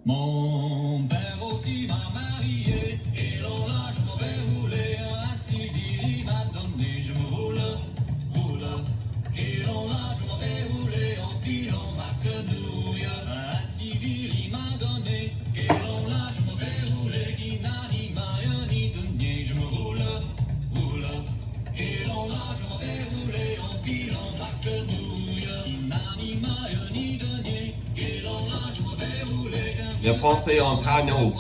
Mon père aussi m'a marié, et l'on là je m'en vais rouler, un civil il m'a donné, je me roule, et l'on là je m'en vais rouler en filant ma quenouille, un civil il m'a donné, et l'on là je m'en vais rouler, qui n'a ni maille ni denier, je me roule, et l'on là je m'en vais rouler en filant ma quenouille, qui n'a ni maille ni denier, et l'on là je m'en vais rouler. Le Français Ontario.